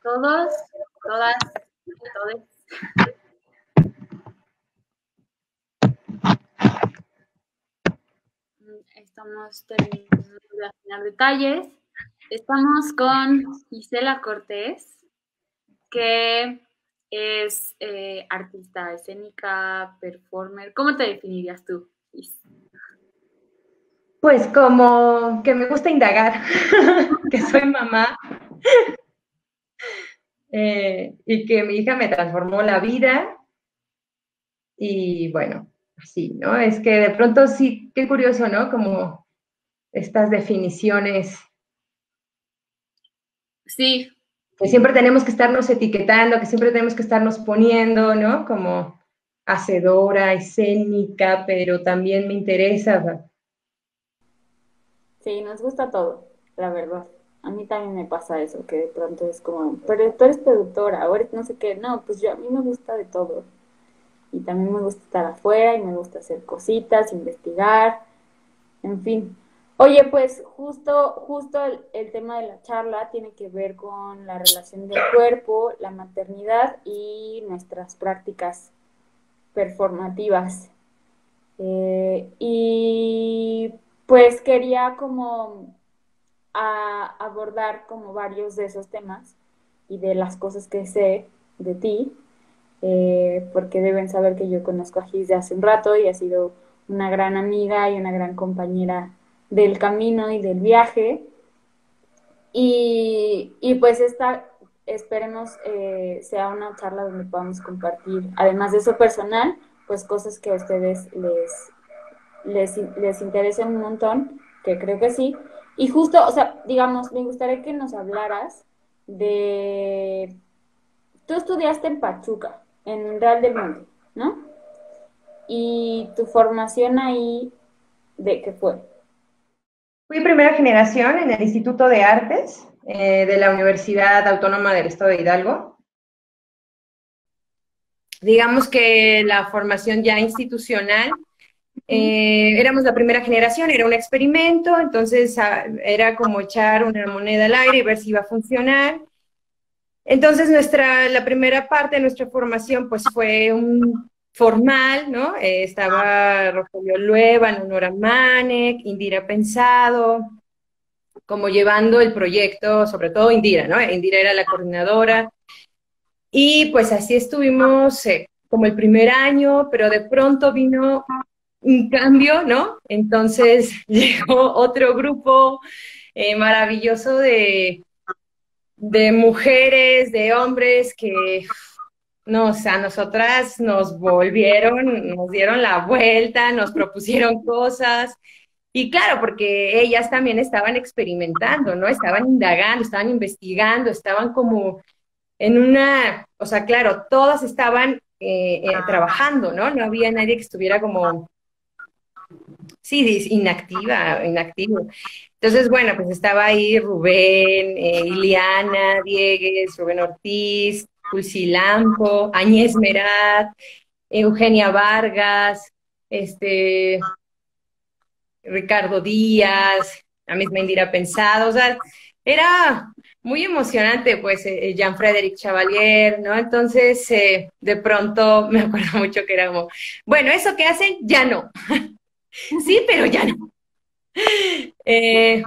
todos, todas, todes. Estamos terminando de afinar detalles. Estamos con Gisela Cortés, que es artista escénica, performer. ¿Cómo te definirías tú, Gis? Pues como que me gusta indagar, que soy mamá y que mi hija me transformó la vida y bueno, así, ¿no? Es que de pronto sí, qué curioso, ¿no? Como estas definiciones Sí, que siempre tenemos que estarnos etiquetando, que siempre tenemos que estarnos poniendo, ¿no? Como hacedora, escénica, pero también me interesa. sí, nos gusta todo, la verdad. A mí también me pasa eso, que de pronto es como, pero tú eres productora, o eres no sé qué. No, pues yo a mí me gusta de todo. Y también me gusta estar afuera y me gusta hacer cositas, investigar, en fin. Oye, pues justo el tema de la charla tiene que ver con la relación del cuerpo, la maternidad y nuestras prácticas performativas. Y pues quería como abordar como varios de esos temas y de las cosas que sé de ti, porque deben saber que yo conozco a Gis de hace un rato y ha sido una gran amiga y una gran compañera del camino y del viaje. Y pues esta, esperemos, sea una charla donde podamos compartir, además de eso personal, pues cosas que a ustedes les interesen un montón, que creo que sí. Y justo, o sea, digamos, me gustaría que nos hablaras de... Tú estudiaste en Pachuca, en Real del Monte, ¿no? Y tu formación ahí, ¿de qué fue? Fui primera generación en el Instituto de Artes de la Universidad Autónoma del Estado de Hidalgo. Digamos que la formación ya institucional, éramos la primera generación, era un experimento, entonces era como echar una moneda al aire y ver si iba a funcionar. Entonces la primera parte de nuestra formación pues fue un formal, ¿no? Estaba Rogelio Lueva, Nora Manek, Indira Pensado, como llevando el proyecto, sobre todo Indira, ¿no? Indira era la coordinadora. Y pues así estuvimos como el primer año, pero de pronto vino un cambio, ¿no? Entonces llegó otro grupo maravilloso de mujeres, de hombres que, no, o sea, nosotras nos volvieron, nos dieron la vuelta, nos propusieron cosas. Y claro, porque ellas también estaban experimentando, ¿no? Estaban indagando, estaban investigando, estaban como en una, o sea, claro, todas estaban trabajando, ¿no? No había nadie que estuviera como, sí, inactiva, inactivo. Entonces, bueno, pues estaba ahí Rubén, Iliana Diegues, Rubén Ortiz, Pulsi Lampo, Añez Merat, Eugenia Vargas, Ricardo Díaz, la misma Indira Pensado, o sea, era muy emocionante, pues, Jean-Frédéric Chevalier, ¿no? Entonces, de pronto me acuerdo mucho que era como, bueno, eso que hacen, ya no. Sí, pero ya no. Eh,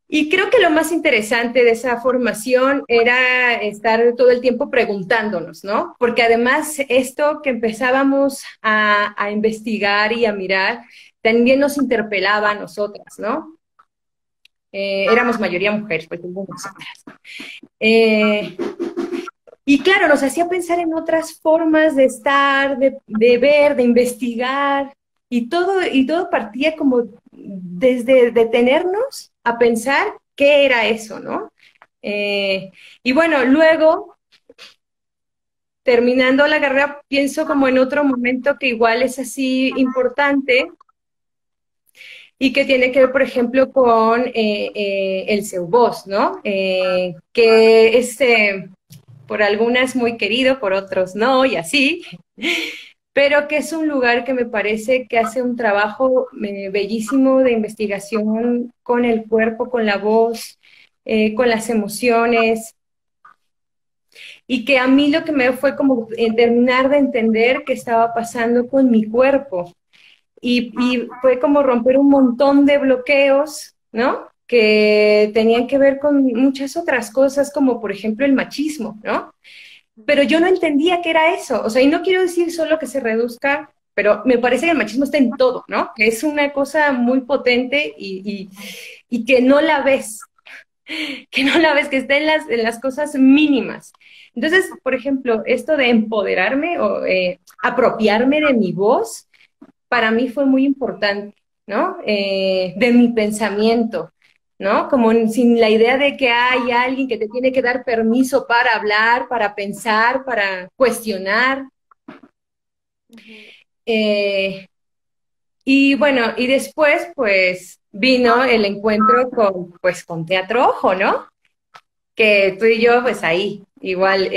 y creo que lo más interesante de esa formación era estar todo el tiempo preguntándonos, ¿no? Porque además esto que empezábamos a investigar y a mirar, también nos interpelaba a nosotras, ¿no? Éramos mayoría mujeres, pues hubo nosotras. Eh, y claro, nos hacía pensar en otras formas de estar, de ver, de investigar, y todo partía como desde detenernos a pensar qué era eso, ¿no? Y bueno, luego, terminando la carrera, pienso como en otro momento que igual es así importante y que tiene que ver, por ejemplo, con el Seubos, ¿no? Que es por algunas muy querido, por otros no, y así, pero que es un lugar que me parece que hace un trabajo bellísimo de investigación con el cuerpo, con la voz, con las emociones, y que a mí lo que me fue como terminar de entender qué estaba pasando con mi cuerpo. Y fue como romper un montón de bloqueos, ¿no? Que tenían que ver con muchas otras cosas, como por ejemplo el machismo, ¿no? Pero yo no entendía qué era eso, o sea, y no quiero decir solo que se reduzca, pero me parece que el machismo está en todo, ¿no? Que es una cosa muy potente y que no la ves, que no la ves, que está en las cosas mínimas. Entonces, por ejemplo, esto de empoderarme o apropiarme de mi voz, para mí fue muy importante, ¿no? De mi pensamiento, ¿no? Como sin la idea de que hay alguien que te tiene que dar permiso para hablar, para pensar, para cuestionar. Ujú. Eh, y bueno, y después, pues, vino el encuentro con, pues, con Teatro Ojo, ¿no? Que tú y yo, pues, ahí, igual,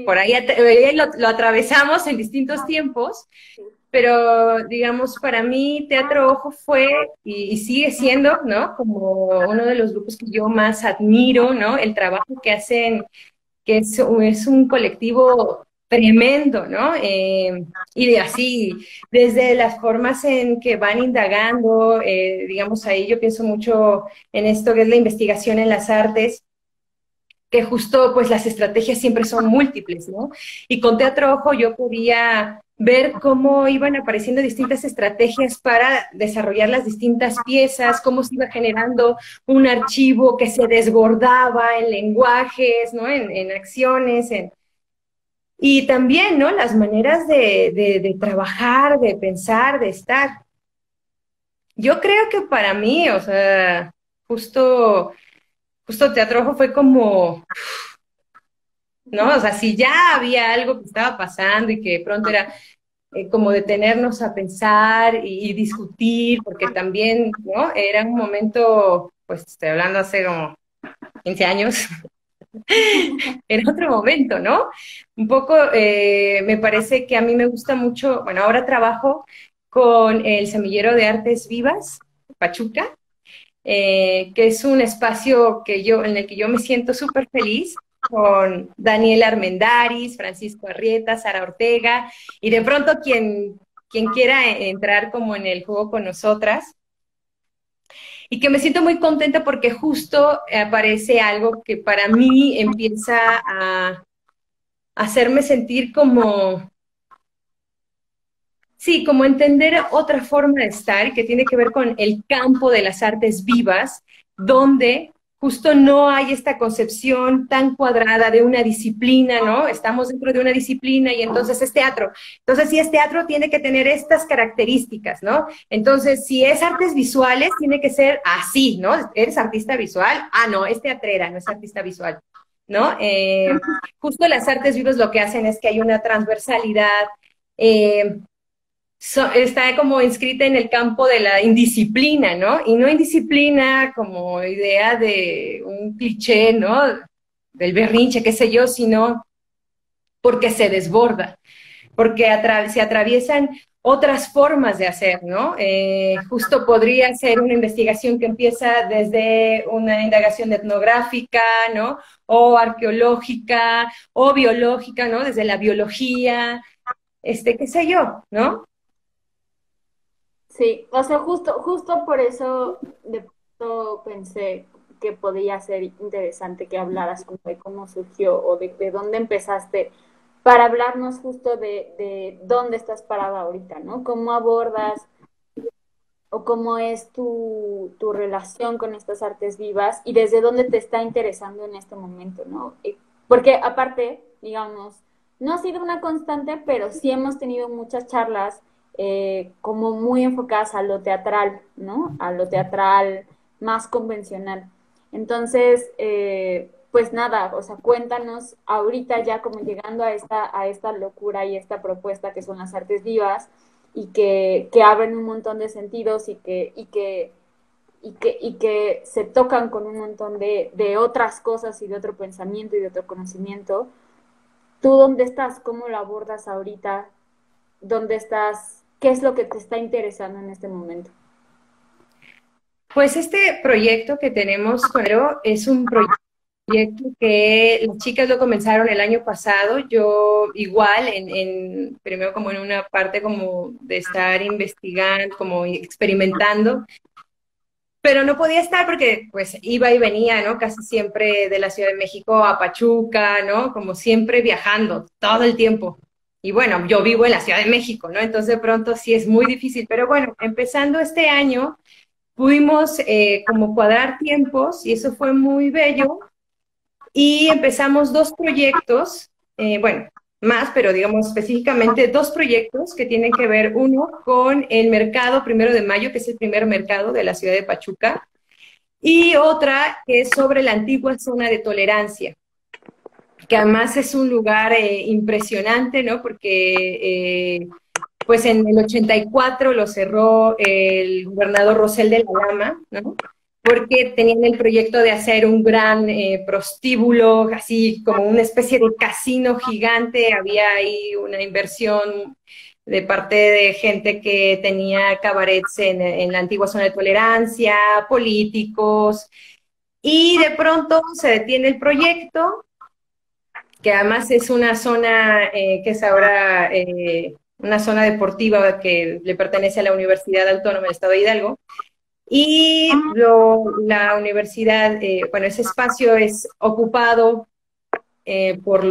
por Sí, ahí, lo atravesamos en distintos tiempos. sí. Pero, digamos, para mí Teatro Ojo fue y sigue siendo, ¿no? Como uno de los grupos que yo más admiro, ¿no? El trabajo que hacen, que es un colectivo tremendo, ¿no? Y de así, desde las formas en que van indagando, digamos, ahí yo pienso mucho en esto que es la investigación en las artes, que justo pues las estrategias siempre son múltiples, ¿no? Y con Teatro Ojo yo podía ver cómo iban apareciendo distintas estrategias para desarrollar las distintas piezas, cómo se iba generando un archivo que se desbordaba en lenguajes, ¿no? En acciones, y también, ¿no? Las maneras de trabajar, de pensar, de estar. Yo creo que para mí, o sea, justo Teatro Ojo fue como, ¿no? O sea, si ya había algo que estaba pasando y que de pronto era como detenernos a pensar y discutir, porque también, ¿no? Era un momento, pues estoy hablando hace como 15 años, era otro momento, ¿no? Un poco, me parece que a mí me gusta mucho, bueno, ahora trabajo con el Semillero de Artes Vivas, Pachuca, que es un espacio en el que yo me siento súper feliz, con Daniel Armendáriz, Francisco Arrieta, Sara Ortega, y de pronto quien quiera entrar como en el juego con nosotras, y que me siento muy contenta porque justo aparece algo que para mí empieza a hacerme sentir como, sí, como entender otra forma de estar que tiene que ver con el campo de las artes vivas, donde justo no hay esta concepción tan cuadrada de una disciplina, ¿no? Estamos dentro de una disciplina y entonces es teatro. Entonces, si es teatro, tiene que tener estas características, ¿no? Entonces, si es artes visuales, tiene que ser así, ¿no? ¿Eres artista visual? Ah, no, es teatrera, no es artista visual, ¿no? Justo las artes vivas lo que hacen es que hay una transversalidad, eh, está como inscrita en el campo de la indisciplina, ¿no? Y no indisciplina como idea de un cliché, ¿no? Del berrinche, qué sé yo, sino porque se desborda, porque se atraviesan otras formas de hacer, ¿no? Justo podría ser una investigación que empieza desde una indagación etnográfica, ¿no? O arqueológica, o biológica, ¿no? Desde la biología, qué sé yo, ¿no? Sí, o sea, justo por eso de pronto pensé que podía ser interesante que hablaras como de cómo surgió o de dónde empezaste, para hablarnos justo de dónde estás parada ahorita, ¿no? Cómo abordas o cómo es tu relación con estas artes vivas y desde dónde te está interesando en este momento, ¿no? Porque aparte, digamos, no ha sido una constante, pero sí hemos tenido muchas charlas como muy enfocadas a lo teatral, ¿no? A lo teatral más convencional. Entonces, pues nada, o sea, cuéntanos ahorita ya como llegando a esta locura y esta propuesta que son las artes vivas y que abren un montón de sentidos y que se tocan con un montón de otras cosas y de otro pensamiento y de otro conocimiento. ¿Tú dónde estás? ¿Cómo lo abordas ahorita? ¿Dónde estás? ¿Qué es lo que te está interesando en este momento? Pues este proyecto que tenemos con Aero es un proyecto que las chicas lo comenzaron el año pasado. Yo igual, primero como en una parte como de estar investigando, como experimentando, pero no podía estar porque pues iba y venía, ¿no? Casi siempre de la Ciudad de México a Pachuca, ¿no? Como siempre viajando todo el tiempo. Y bueno, yo vivo en la Ciudad de México, ¿no? Entonces de pronto sí es muy difícil, pero bueno, empezando este año pudimos como cuadrar tiempos y eso fue muy bello y empezamos dos proyectos, bueno, más, pero digamos específicamente dos proyectos que tienen que ver uno con el mercado 1 de Mayo, que es el primer mercado de la ciudad de Pachuca, y otra que es sobre la antigua zona de tolerancia, que además es un lugar impresionante, ¿no? Porque pues en el 84 lo cerró el gobernador Rosell de la Lama, ¿no? Porque tenían el proyecto de hacer un gran prostíbulo, así como una especie de casino gigante, había ahí una inversión de parte de gente que tenía cabarets en la antigua zona de tolerancia, políticos, y de pronto se detiene el proyecto, que además es una zona que es ahora una zona deportiva que le pertenece a la Universidad Autónoma del Estado de Hidalgo. Y la universidad, bueno, ese espacio es ocupado por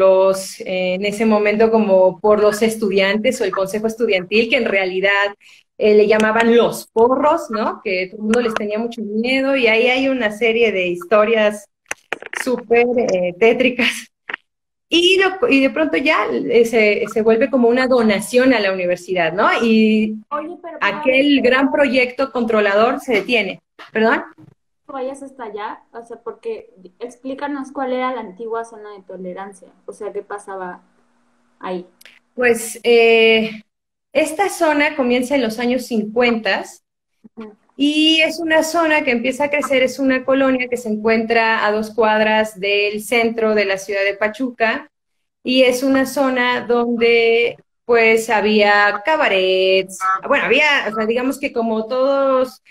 en ese momento como por los estudiantes o el consejo estudiantil, que en realidad le llamaban los porros, ¿no? Que todo el mundo les tenía mucho miedo y ahí hay una serie de historias súper tétricas y de pronto ya se vuelve como una donación a la universidad, ¿no? Y Oye, pero aquel gran proyecto controlador se detiene. ¿Perdón? vayas hasta allá, o sea, porque explícanos cuál era la antigua zona de tolerancia, o sea, qué pasaba ahí. Pues esta zona comienza en los años 50 Ujú. y es una zona que empieza a crecer, es una colonia que se encuentra a 2 cuadras del centro de la ciudad de Pachuca y es una zona donde pues había cabarets, bueno, había, o sea, digamos que como todos,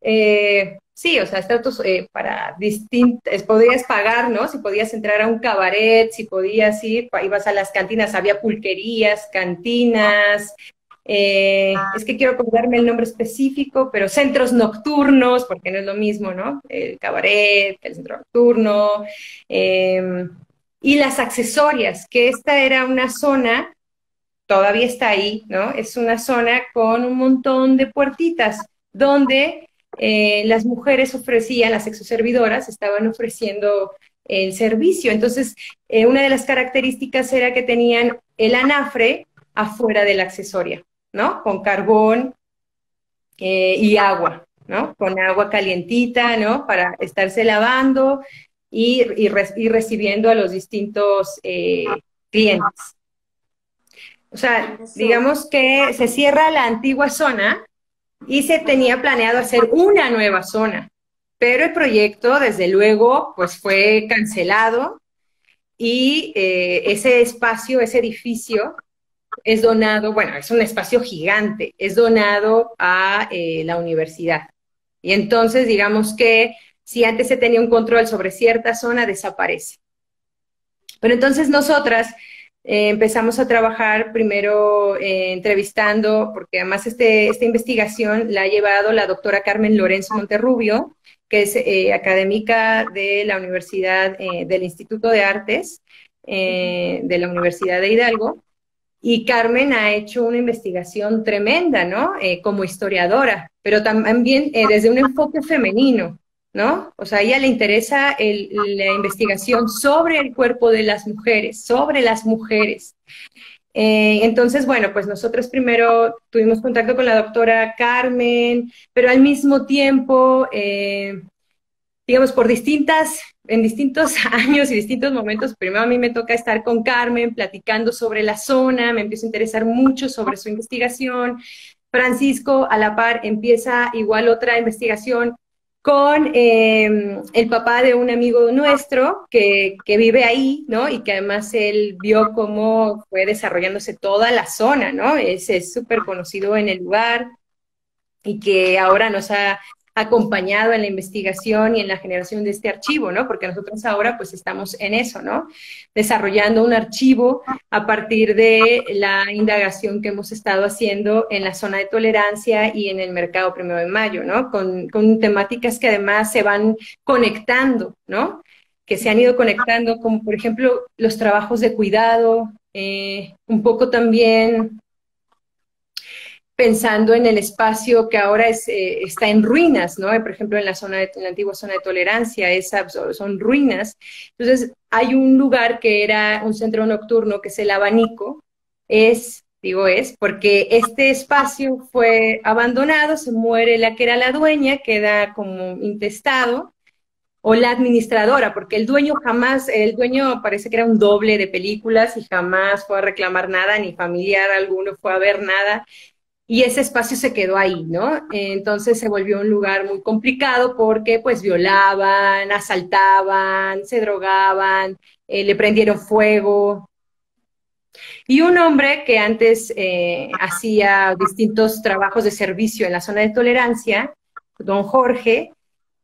sí, o sea, estratos para distintos, podías pagar, ¿no? Si podías entrar a un cabaret, si podías ir, ibas a las cantinas, había pulquerías, cantinas, es que quiero acordarme el nombre específico, pero centros nocturnos, porque no es lo mismo, ¿no? El cabaret, el centro nocturno, eh, y las accesorias, que esta era una zona, todavía está ahí, ¿no? Es una zona con un montón de puertitas, donde las mujeres ofrecían, las sexoservidoras estaban ofreciendo el servicio. Entonces, una de las características era que tenían el anafre afuera de la accesoria, ¿no? Con carbón y agua, ¿no? Con agua calientita, ¿no? Para estarse lavando y recibiendo a los distintos clientes. O sea, Eso. digamos que se cierra la antigua zona y se tenía planeado hacer una nueva zona, pero el proyecto, desde luego, pues fue cancelado y ese espacio, ese edificio, es donado, bueno, es un espacio gigante, es donado a la universidad. Y entonces, digamos que si antes se tenía un control sobre cierta zona, desaparece. Pero entonces nosotras empezamos a trabajar primero entrevistando, porque además esta investigación la ha llevado la doctora Carmen Lorenzo Monterrubio, que es académica de la Universidad, del Instituto de Artes de la Universidad de Hidalgo, y Carmen ha hecho una investigación tremenda, ¿no? Como historiadora, pero también desde un enfoque femenino, ¿no? O sea, a ella le interesa la investigación sobre el cuerpo de las mujeres, sobre las mujeres. Entonces, bueno, pues nosotros primero tuvimos contacto con la doctora Carmen, pero al mismo tiempo, digamos, en distintos años y distintos momentos, primero a mí me toca estar con Carmen platicando sobre la zona, me empiezo a interesar mucho sobre su investigación. Francisco, a la par, empieza igual otra investigación con el papá de un amigo nuestro que vive ahí, ¿no? Y que además él vio cómo fue desarrollándose toda la zona, ¿no? Es súper conocido en el lugar y que ahora nos ha acompañado en la investigación y en la generación de este archivo, ¿no? Porque nosotros ahora pues estamos en eso, ¿no? Desarrollando un archivo a partir de la indagación que hemos estado haciendo en la zona de tolerancia y en el mercado Primero de Mayo, ¿no? Con temáticas que además se van conectando, ¿no? Que se han ido conectando, como por ejemplo los trabajos de cuidado, un poco también pensando en el espacio que ahora está en ruinas, ¿no? Por ejemplo, en en la antigua zona de tolerancia, son ruinas. Entonces, hay un lugar que era un centro nocturno, que es el Abanico, porque este espacio fue abandonado, se muere la que era la dueña, queda como intestado, o la administradora, porque el dueño parece que era un doble de películas y jamás fue a reclamar nada, ni familiar alguno fue a ver nada, y ese espacio se quedó ahí, ¿no? Entonces se volvió un lugar muy complicado porque pues violaban, asaltaban, se drogaban, le prendieron fuego. Y un hombre que antes hacía distintos trabajos de servicio en la zona de tolerancia, don Jorge,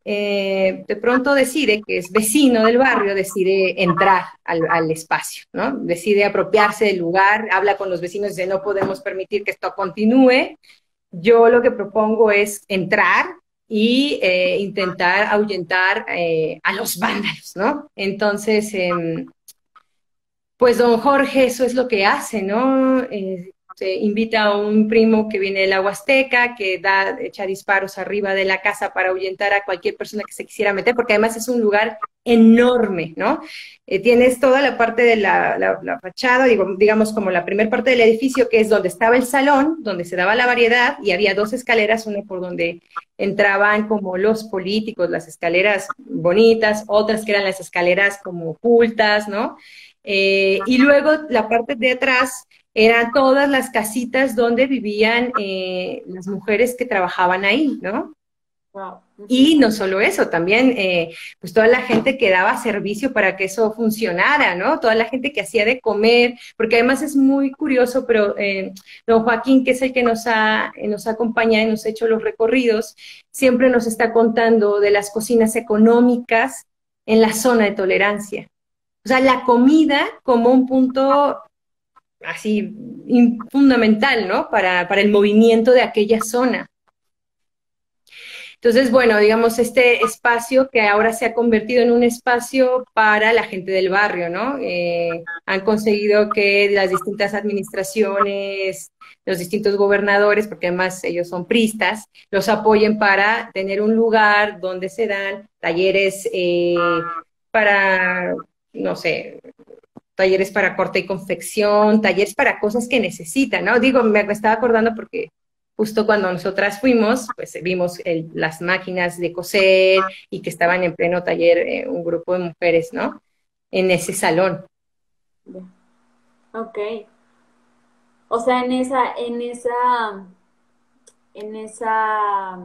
de pronto decide, que es vecino del barrio, decide entrar al espacio, ¿no? Decide apropiarse del lugar, habla con los vecinos y dice, no podemos permitir que esto continúe. Yo lo que propongo es entrar y intentar ahuyentar a los vándalos, ¿no? Entonces, pues don Jorge eso es lo que hace, ¿no? Se invita a un primo que viene de la Huasteca, que echa disparos arriba de la casa para ahuyentar a cualquier persona que se quisiera meter, porque además es un lugar enorme, ¿no? Tienes toda la parte de la fachada, digamos como la primera parte del edificio, que es donde estaba el salón, donde se daba la variedad, y había dos escaleras, una por donde entraban como los políticos, las escaleras bonitas, otras que eran las escaleras como ocultas, ¿no? Y luego la parte de atrás eran todas las casitas donde vivían las mujeres que trabajaban ahí, ¿no? Wow. Y no solo eso, también pues toda la gente que daba servicio para que eso funcionara, ¿no? Toda la gente que hacía de comer, porque además es muy curioso, pero don Joaquín, que es el que nos acompaña y nos ha hecho los recorridos, siempre nos está contando de las cocinas económicas en la zona de tolerancia. O sea, la comida como un punto así fundamental, ¿no? Para el movimiento de aquella zona. Entonces, bueno, digamos, este espacio que ahora se ha convertido en un espacio para la gente del barrio, ¿no? Han conseguido que las distintas administraciones, los distintos gobernadores, porque además ellos son priistas, los apoyen para tener un lugar donde se dan talleres para, no sé, talleres para corte y confección, talleres para cosas que necesitan, ¿no? Digo, me estaba acordando porque justo cuando nosotras fuimos, pues vimos las máquinas de coser y que estaban en pleno taller un grupo de mujeres, ¿no? En ese salón. Ok. O sea, en esa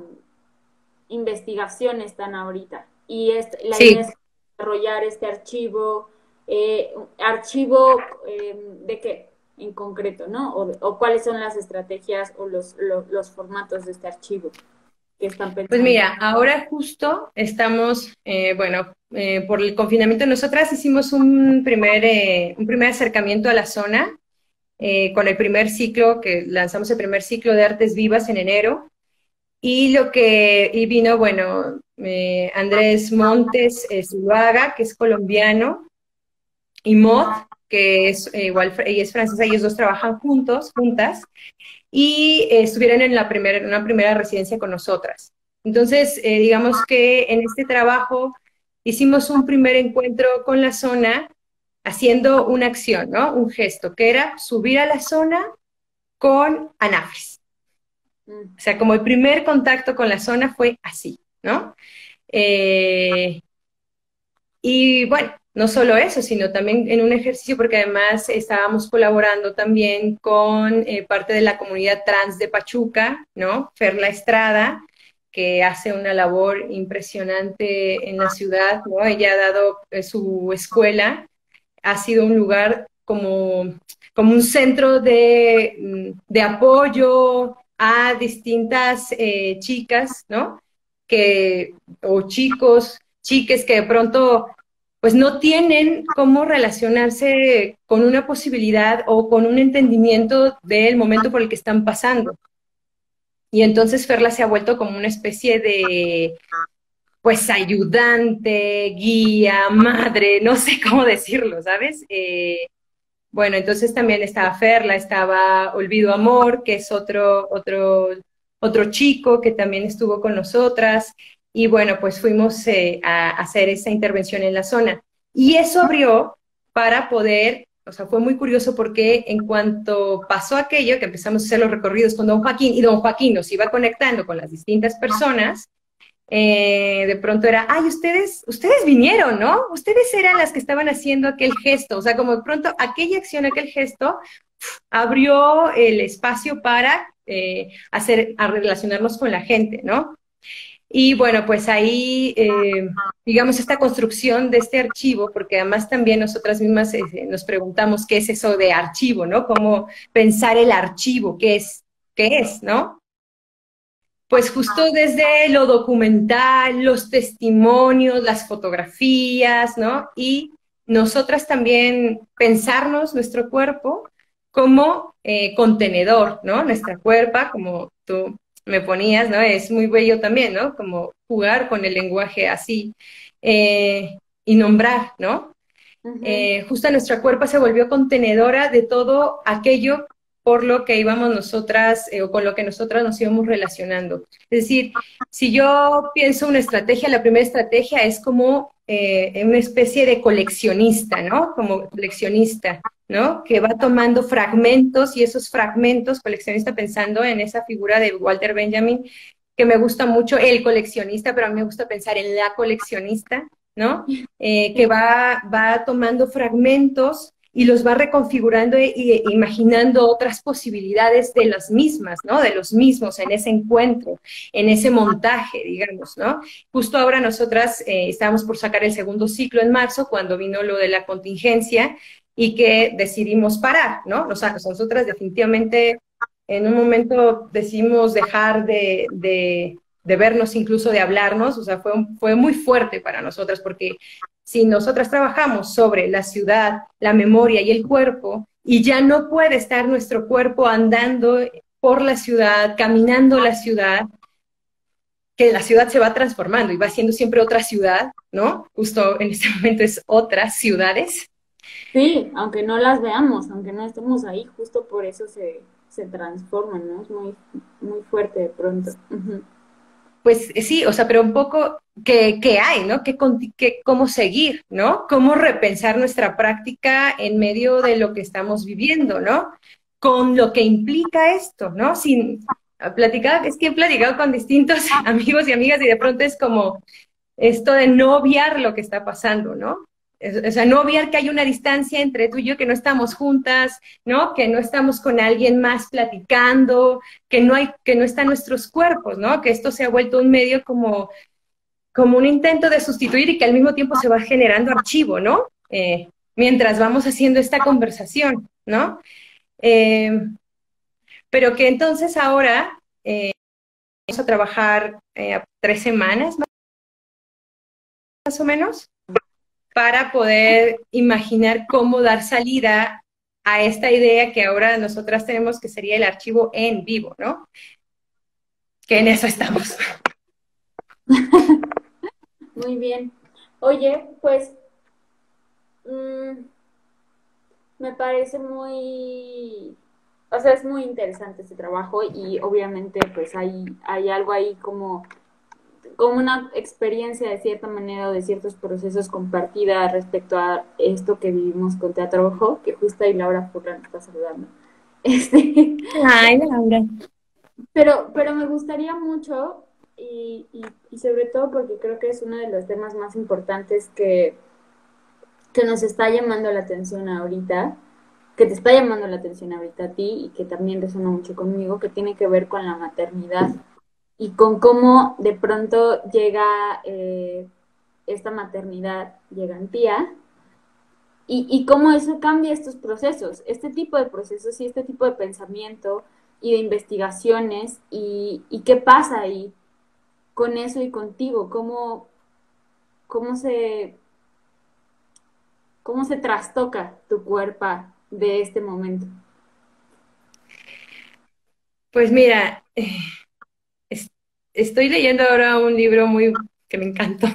investigación están ahorita. Y la idea Sí, es desarrollar este archivo de qué en concreto, ¿no? O cuáles son las estrategias o los formatos de este archivo que están pues pensando. mira, ahora justo estamos, bueno, por el confinamiento, nosotras hicimos un primer acercamiento a la zona con el primer ciclo, que lanzamos el primer ciclo de Artes Vivas en enero. Y vino, bueno, Andrés Montes Zuluaga, que es colombiano, y Maud, que es igual, ella es francesa, ellos dos trabajan juntas, y estuvieron en una primera residencia con nosotras. Entonces, digamos que en este trabajo hicimos un primer encuentro con la zona haciendo una acción, ¿no? Un gesto, que era subir a la zona con anafres. Mm. O sea, como el primer contacto con la zona fue así, ¿no? Eh, y bueno, no solo eso, sino también en un ejercicio, porque además estábamos colaborando también con parte de la comunidad trans de Pachuca, ¿no? Ferla Estrada, que hace una labor impresionante en la ciudad, ¿no? Ella ha dado su escuela, ha sido un lugar como un centro de apoyo a distintas chicas, ¿no? que, o chicos, chiques que de pronto pues no tienen cómo relacionarse con una posibilidad o con un entendimiento del momento por el que están pasando. Y entonces Ferla se ha vuelto como una especie de, pues, ayudante, guía, madre, no sé cómo decirlo, ¿sabes? Bueno, entonces también estaba Ferla, estaba Olvido Amor, que es otro chico que también estuvo con nosotras. Y bueno, pues fuimos a hacer esa intervención en la zona. Y eso abrió para poder, o sea, fue muy curioso porque en cuanto pasó aquello, que empezamos a hacer los recorridos con don Joaquín, y don Joaquín nos iba conectando con las distintas personas, de pronto era, ay, ustedes vinieron, ¿no? Ustedes eran las que estaban haciendo aquel gesto, o sea, como de pronto aquella acción, aquel gesto, abrió el espacio para a relacionarnos con la gente, ¿no? Y bueno, pues ahí, digamos, esta construcción de este archivo, porque además también nosotras mismas nos preguntamos qué es eso de archivo, ¿no? Cómo pensar el archivo, qué es, ¿no? Pues justo desde lo documental, los testimonios, las fotografías, ¿no? Y nosotras también pensarnos nuestro cuerpo como contenedor, ¿no? Nuestra cuerpa, como tú me ponías, ¿no? Es muy bello también, ¿no? Como jugar con el lenguaje así y nombrar, ¿no? Ujú. Justo nuestra cuerpa se volvió contenedora de todo aquello por lo que íbamos nosotras o con lo que nosotras nos íbamos relacionando. Es decir, si yo pienso una estrategia, la primera estrategia es como una especie de coleccionista, ¿no? Como coleccionista, ¿no? Que va tomando fragmentos y esos fragmentos, coleccionista pensando en esa figura de Walter Benjamin, que me gusta mucho, el coleccionista, pero a mí me gusta pensar en la coleccionista, ¿no? Que Sí. va tomando fragmentos y los va reconfigurando e imaginando otras posibilidades de las mismas, ¿no? De los mismos en ese encuentro, en ese montaje, digamos, ¿no? Justo ahora nosotras estábamos por sacar el segundo ciclo en marzo, cuando vino lo de la contingencia y que decidimos parar, ¿no? O sea, nosotras definitivamente en un momento decidimos dejar de vernos, incluso de hablarnos, o sea, fue muy fuerte para nosotras, porque si nosotras trabajamos sobre la ciudad, la memoria y el cuerpo, y ya no puede estar nuestro cuerpo andando por la ciudad, caminando la ciudad, que la ciudad se va transformando y va siendo siempre otra ciudad, ¿no? Justo en este momento es otras ciudades. Sí, aunque no las veamos, aunque no estemos ahí, justo por eso se transforman, ¿no? Es muy, muy fuerte de pronto. Ujú. Pues sí, o sea, pero un poco que hay, ¿no? Cómo seguir, ¿no? Cómo repensar nuestra práctica en medio de lo que estamos viviendo, ¿no? Con lo que implica esto, ¿no? Es que he platicado con distintos amigos y amigas y de pronto es como esto de no obviar lo que está pasando, ¿no? O sea, no obviar que hay una distancia entre tú y yo, que no estamos juntas, ¿no? Que no estamos con alguien más platicando, que no están nuestros cuerpos, ¿no? Que esto se ha vuelto un medio como un intento de sustituir y que al mismo tiempo se va generando archivo, ¿no? Mientras vamos haciendo esta conversación, ¿no? Eh, pero que entonces ahora vamos a trabajar 3 semanas más o menos para poder imaginar cómo dar salida a esta idea que ahora nosotras tenemos, que sería el archivo en vivo, ¿no? Que en eso estamos. Muy bien. Oye, pues me parece muy, o sea, es muy interesante este trabajo y obviamente pues hay algo ahí como una experiencia de cierta manera o de ciertos procesos compartida respecto a esto que vivimos con Teatro Ojo, que justo ahí Laura Furlan está saludando. Este, Ay, Laura. pero me gustaría mucho y sobre todo porque creo que es uno de los temas más importantes que nos está llamando la atención ahorita, que te está llamando la atención ahorita a ti y que también resuena mucho conmigo, que tiene que ver con la maternidad y con cómo de pronto llega esta maternidad llegantía y cómo eso cambia estos procesos, este tipo de procesos y este tipo de pensamiento y de investigaciones y qué pasa ahí. con eso y contigo? Cómo se, cómo se trastoca tu cuerpo de este momento? Pues mira, es- estoy leyendo ahora un libro que me encantó,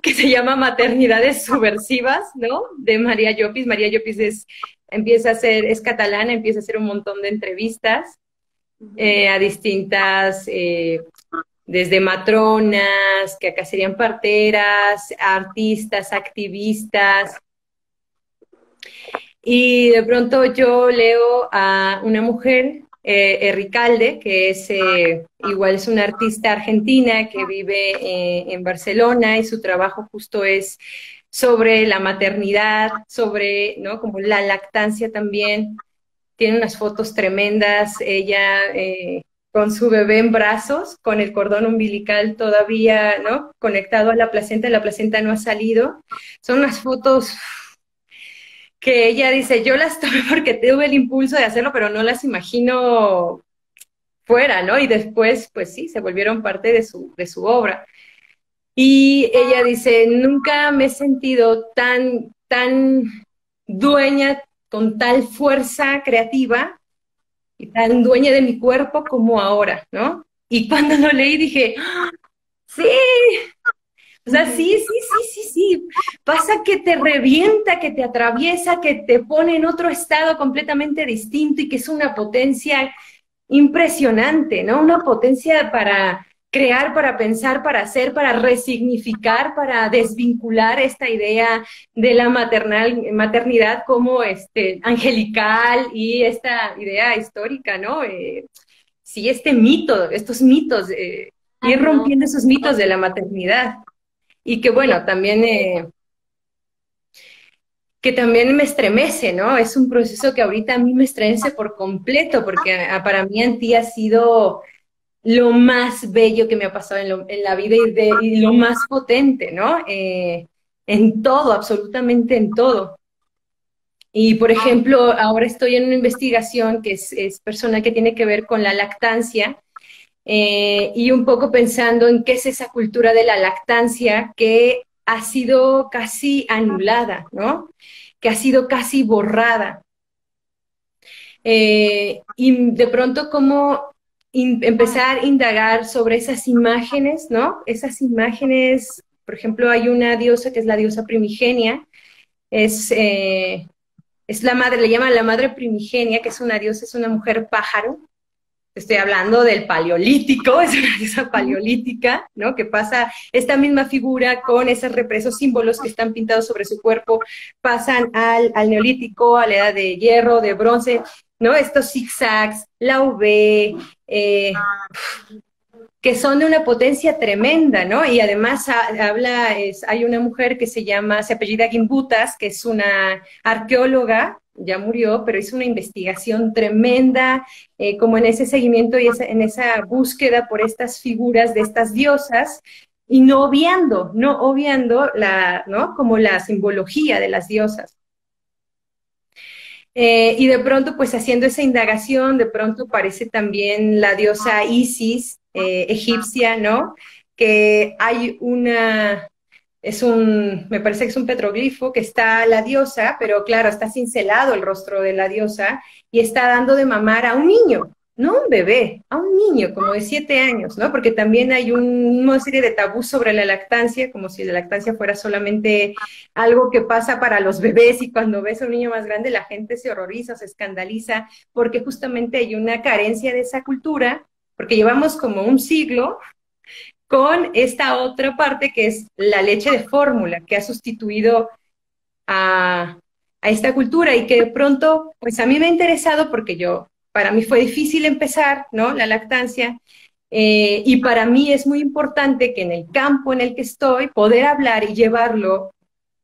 que se llama Maternidades Subversivas, ¿no? De María Llopis. María Llopis es catalana, empieza a hacer un montón de entrevistas Ujú. a distintas, desde matronas, que acá serían parteras, artistas, activistas. Y de pronto yo leo a una mujer, Erricalde, que igual es una artista argentina que vive en Barcelona y su trabajo justo es sobre la maternidad, sobre, ¿no? Como la lactancia también. Tiene unas fotos tremendas, ella con su bebé en brazos, con el cordón umbilical todavía, ¿no? Conectado a la placenta no ha salido. Son unas fotos que ella dice, yo las tomé porque tuve el impulso de hacerlo, pero no las imagino fuera, ¿no? Y después, pues sí, se volvieron parte de su obra. Y ella dice, nunca me he sentido tan dueña, con tal fuerza creativa y tan dueña de mi cuerpo como ahora, ¿no? Y cuando lo leí dije, ¡ah! Sí, o sea, Ujú. sí. Pasa que te revienta, que te atraviesa, que te pone en otro estado completamente distinto y que es una potencia impresionante, ¿no? Una potencia para crear, para pensar, para hacer, para resignificar, para desvincular esta idea de la maternidad como angelical y esta idea histórica, ¿no? Sí, este mito, estos mitos, Ay, ir no. rompiendo esos mitos de la maternidad. Y Sí, que también me estremece, ¿no? Es un proceso que ahorita a mí me estremece por completo, porque para mí Antía ha sido lo más bello que me ha pasado en la vida y lo más potente, ¿no? En todo, absolutamente en todo. Y, por ejemplo, ahora estoy en una investigación que es personal que tiene que ver con la lactancia y un poco pensando en qué es esa cultura de la lactancia que ha sido casi anulada, ¿no? Que ha sido casi borrada. Y de pronto cómo empezar a indagar sobre esas imágenes, ¿no? Esas imágenes, por ejemplo, hay una diosa que es la diosa primigenia, es, eh, es la madre, le llaman la madre primigenia, que es una diosa, es una mujer pájaro. Estoy hablando del paleolítico, es una diosa paleolítica, ¿no? Que pasa esta misma figura con esos represos símbolos que están pintados sobre su cuerpo, pasan al neolítico, a la edad de hierro, de bronce, ¿no? Estos zigzags, la V, que son de una potencia tremenda, ¿no? Y además hay una mujer que se apellida Gimbutas, que es una arqueóloga, ya murió, pero hizo una investigación tremenda, como en ese seguimiento y en esa búsqueda por estas figuras de estas diosas, y no obviando ¿no? Como la simbología de las diosas. Y de pronto, pues haciendo esa indagación, de pronto aparece también la diosa Isis, egipcia, ¿no? Que hay me parece que es un petroglifo que está la diosa, pero claro, está cincelado el rostro de la diosa y está dando de mamar a un niño, no a un bebé, a un niño como de 7 años, ¿no? Porque también hay una serie de tabús sobre la lactancia, como si la lactancia fuera solamente algo que pasa para los bebés y cuando ves a un niño más grande la gente se horroriza, se escandaliza, porque justamente hay una carencia de esa cultura, porque llevamos como un siglo con esta otra parte que es la leche de fórmula, que ha sustituido a, a esta cultura y que de pronto, pues a mí me ha interesado porque para mí fue difícil empezar, ¿no? La lactancia. Y para mí es muy importante que en el campo en el que estoy, poder hablar y llevarlo,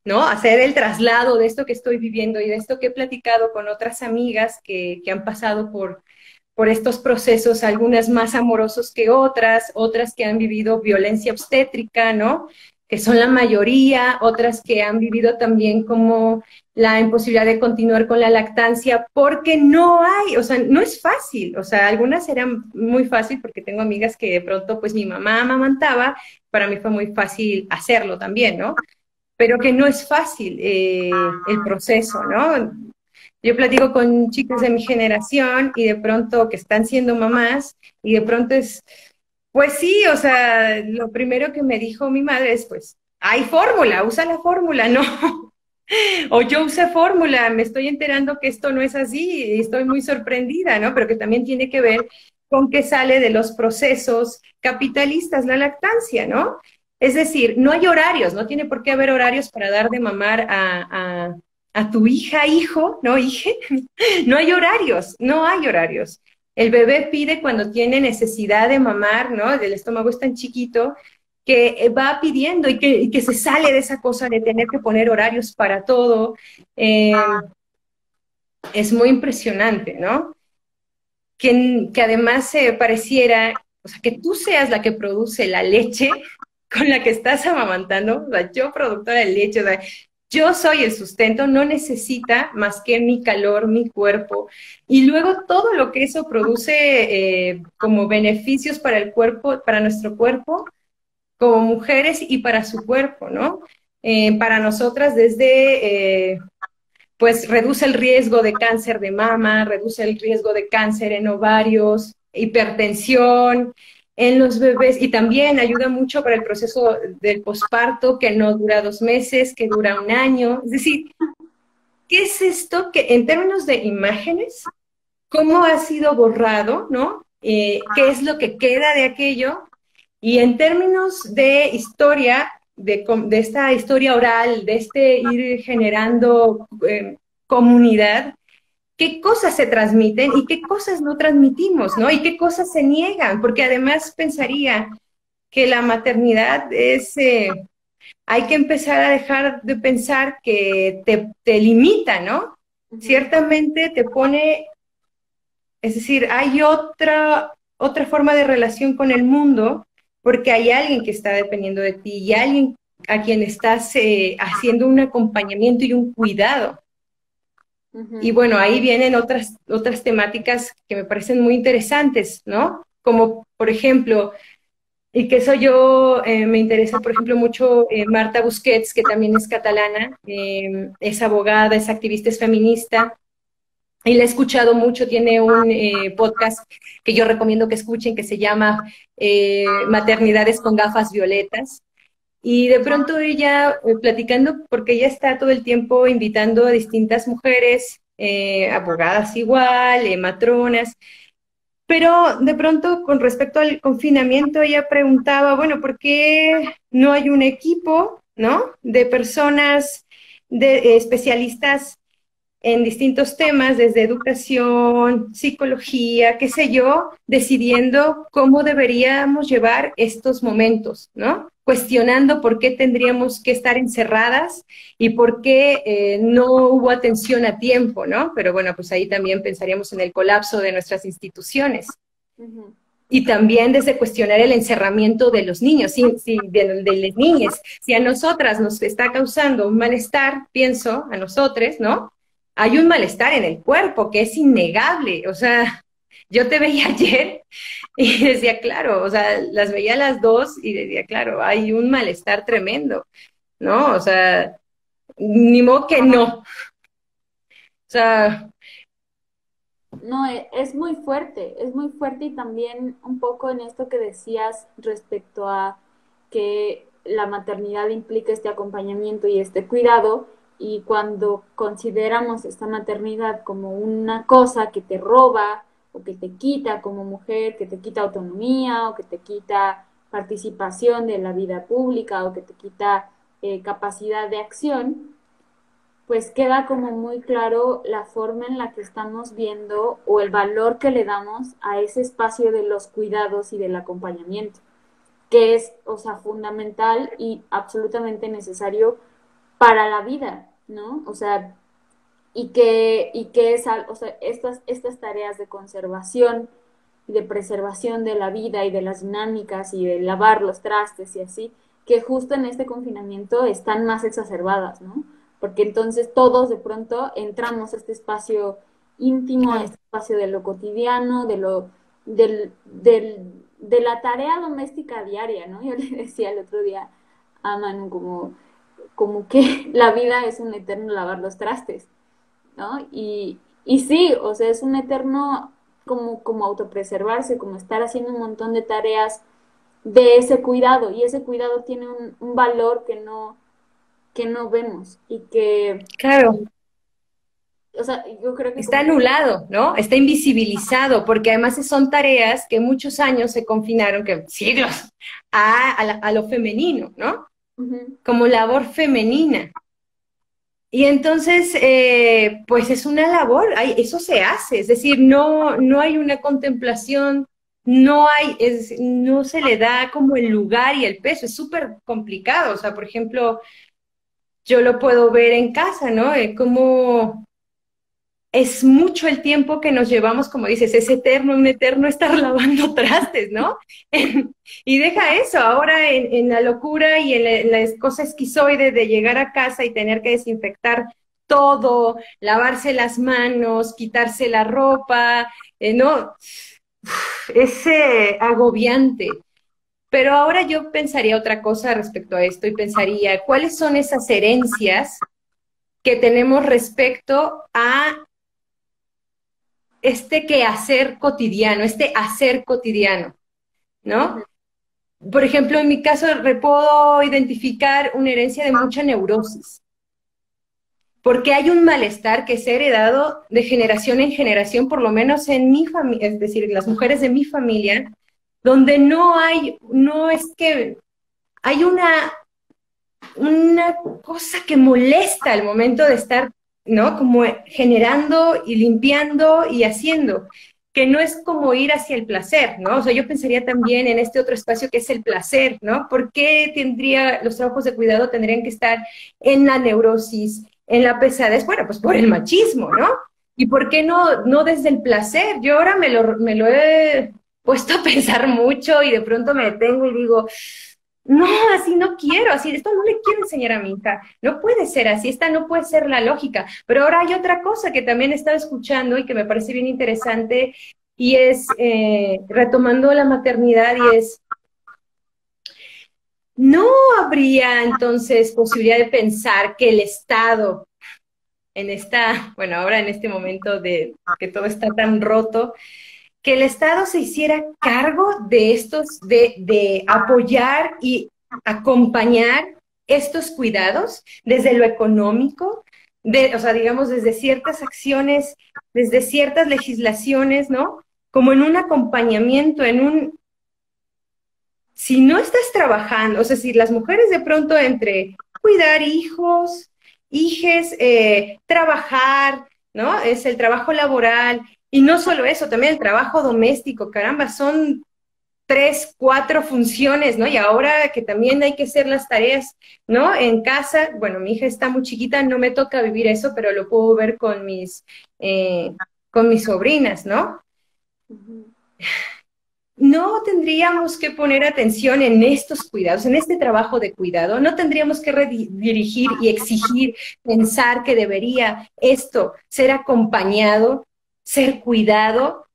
¿no? Hacer el traslado de esto que estoy viviendo y de esto que he platicado con otras amigas que han pasado por estos procesos, algunas más amorosos que otras, otras que han vivido violencia obstétrica, ¿no? que son la mayoría, otras que han vivido también como la imposibilidad de continuar con la lactancia, porque no hay, o sea, no es fácil, o sea, algunas eran muy fácil porque tengo amigas que de pronto, pues mi mamá amamantaba, para mí fue muy fácil hacerlo también, ¿no? Pero que no es fácil el proceso, ¿no? Yo platico con chicas de mi generación y de pronto que están siendo mamás y de pronto es, pues sí, o sea, lo primero que me dijo mi madre es, pues, hay fórmula, usa la fórmula, ¿no? O yo usé fórmula, me estoy enterando que esto no es así y estoy muy sorprendida, ¿no? Pero que también tiene que ver con que sale de los procesos capitalistas la lactancia, ¿no? Es decir, no hay horarios, no tiene por qué haber horarios para dar de mamar a tu hija, hijo, ¿no? Hije, no hay horarios, no hay horarios. El bebé pide cuando tiene necesidad de mamar, ¿no? El estómago es tan chiquito que va pidiendo y que se sale de esa cosa de tener que poner horarios para todo. Es muy impresionante, ¿no? Que además pareciera, o sea, que tú seas la que produce la leche con la que estás amamantando, o sea, yo productora de leche, o sea, yo soy el sustento, no necesita más que mi calor, mi cuerpo, y luego todo lo que eso produce como beneficios para el cuerpo, para nuestro cuerpo, como mujeres y para su cuerpo, ¿no? Para nosotras pues reduce el riesgo de cáncer de mama, reduce el riesgo de cáncer en ovarios, hipertensión en los bebés y también ayuda mucho para el proceso del posparto que no dura 2 meses, que dura un año. Es decir, ¿qué es esto que en términos de imágenes, cómo ha sido borrado, ¿no? ¿Qué es lo que queda de aquello? Y en términos de historia, de esta historia oral, de este ir generando comunidad, qué cosas se transmiten y qué cosas no transmitimos, ¿no? Y qué cosas se niegan, porque además pensaría que la maternidad es, hay que empezar a dejar de pensar que te limita, ¿no? Ujú. Ciertamente te pone, es decir, hay otra forma de relación con el mundo porque hay alguien que está dependiendo de ti y alguien a quien estás haciendo un acompañamiento y un cuidado. Y Ujú. bueno, ahí vienen otras temáticas que me parecen muy interesantes, ¿no? Como, por ejemplo, y que eso yo me interesa, por ejemplo, mucho Marta Busquets, que también es catalana, es abogada, es activista, es feminista, y la he escuchado mucho, tiene un podcast que yo recomiendo que escuchen que se llama Maternidades con gafas violetas. Y de pronto ella, platicando, porque ella está todo el tiempo invitando a distintas mujeres, abogadas igual, matronas, pero de pronto con respecto al confinamiento ella preguntaba, bueno, ¿por qué no hay un equipo, ¿no? De personas, de especialistas en distintos temas, desde educación, psicología, qué sé yo, decidiendo cómo deberíamos llevar estos momentos, ¿no? Cuestionando por qué tendríamos que estar encerradas y por qué no hubo atención a tiempo, ¿no? Pero bueno, pues ahí también pensaríamos en el colapso de nuestras instituciones. Ujú. Y también desde cuestionar el encerramiento de los niños, de las niñas. Si a nosotras nos está causando un malestar, pienso, a nosotros, ¿no? Hay un malestar en el cuerpo que es innegable. O sea, yo te veía ayer y decía, claro, o sea, las veía a las dos y decía, claro, hay un malestar tremendo, ¿no? O sea, ni modo que no. O sea, No, es muy fuerte y también un poco en esto que decías respecto a que la maternidad implica este acompañamiento y este cuidado y cuando consideramos esta maternidad como una cosa que te roba o que te quita como mujer, que te quita autonomía o que te quita participación de la vida pública o que te quita capacidad de acción, pues queda como muy claro la forma en la que estamos viendo o el valor que le damos a ese espacio de los cuidados y del acompañamiento, que es, o sea, fundamental y absolutamente necesario para la vida, ¿no? O sea, y que es, o sea, estas tareas de conservación y de preservación de la vida y de las dinámicas y de lavar los trastes y así, que justo en este confinamiento están más exacerbadas, ¿no? Porque entonces todos de pronto entramos a este espacio íntimo, a Claro. este espacio de lo cotidiano, de la tarea doméstica diaria, ¿no? Yo le decía el otro día a Manu como que la vida es un eterno lavar los trastes, ¿no? Y sí, o sea, es un eterno como autopreservarse, como estar haciendo un montón de tareas de ese cuidado, y ese cuidado tiene un valor que no vemos y que, Claro, o sea, yo creo que está como, anulado, ¿no? Está invisibilizado, porque además son tareas que muchos años se confinaron, que siglos, a lo femenino, ¿no? ujú, Como labor femenina. Y entonces, pues es una labor, eso se hace, es decir, no hay una contemplación, no se le da como el lugar y el peso, es súper complicado, o sea, por ejemplo, yo lo puedo ver en casa, ¿no? Como es mucho el tiempo que nos llevamos, como dices, es eterno, un eterno estar lavando trastes, ¿no? Y deja eso, ahora en la locura y en la cosa esquizoide de llegar a casa y tener que desinfectar todo, lavarse las manos, quitarse la ropa, ¿no? Es agobiante. Pero ahora yo pensaría otra cosa respecto a esto y pensaría, ¿cuáles son esas herencias que tenemos respecto a este quehacer cotidiano, este hacer cotidiano, ujú, ¿no? Por ejemplo, en mi caso, puedo identificar una herencia de mucha neurosis, porque hay un malestar que se ha heredado de generación en generación, por lo menos en mi familia, es decir, las mujeres de mi familia, donde no es que hay una cosa que molesta al momento de estar, ¿no? Como generando y limpiando y haciendo, que no es como ir hacia el placer, ¿no? O sea, yo pensaría también en este otro espacio que es el placer, ¿no? ¿Por qué los trabajos de cuidado tendrían que estar en la neurosis, en la pesadez? Bueno, pues por el machismo, ¿no? ¿Y por qué no desde el placer? Yo ahora me lo he puesto a pensar mucho y de pronto me detengo y digo, no, así no quiero, así esto no le quiero enseñar a mi hija. No puede ser así, esta no puede ser la lógica. Pero ahora hay otra cosa que también he estado escuchando y que me parece bien interesante y es retomando la maternidad y es, ¿no habría entonces posibilidad de pensar que el Estado bueno, ahora en este momento de que todo está tan roto, que el Estado se hiciera cargo de de apoyar y acompañar estos cuidados desde lo económico, o sea, digamos, desde ciertas acciones, desde ciertas legislaciones, ¿no? Como en un acompañamiento, si no estás trabajando, o sea, si las mujeres de pronto entre cuidar hijos, hijes, trabajar, ¿no? Es el trabajo laboral, y no solo eso, también el trabajo doméstico, caramba, son tres, cuatro funciones, ¿no? Y ahora que también hay que hacer las tareas, ¿no? En casa, bueno, mi hija está muy chiquita, no me toca vivir eso, pero lo puedo ver eh, con mis sobrinas, ¿no? ujú. No tendríamos que poner atención en estos cuidados, en este trabajo de cuidado, no tendríamos que redirigir y exigir, pensar que debería esto ser acompañado, ser cuidado.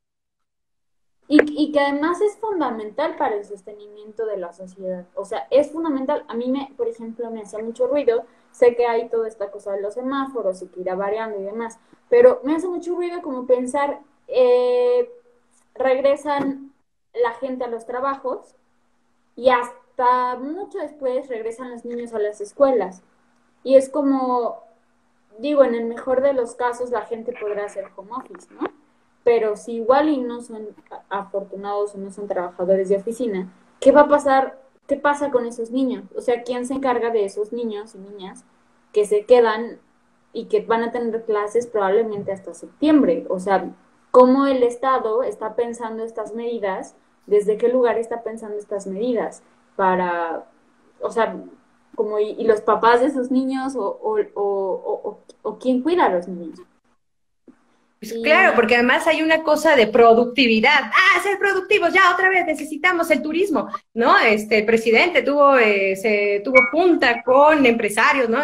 Y que además es fundamental para el sostenimiento de la sociedad. O sea, es fundamental. A mí, por ejemplo, me hace mucho ruido. Sé que hay toda esta cosa de los semáforos y que irá variando y demás. Pero me hace mucho ruido como pensar, regresan la gente a los trabajos y hasta mucho después regresan los niños a las escuelas. Y es como, digo, en el mejor de los casos la gente podrá hacer home office, ¿no? Pero si igual y no son afortunados o no son trabajadores de oficina, ¿qué va a pasar? ¿Qué pasa con esos niños? O sea, ¿quién se encarga de esos niños y niñas que se quedan y que van a tener clases probablemente hasta septiembre? O sea, ¿cómo el Estado está pensando estas medidas? ¿Desde qué lugar está pensando estas medidas? Para, o sea, como y los papás de esos niños o quién cuida a los niños. Pues claro, Y porque además hay una cosa de productividad. Ah, ser productivos, ya otra vez necesitamos el turismo, ¿no? El presidente se tuvo junta con empresarios, ¿no?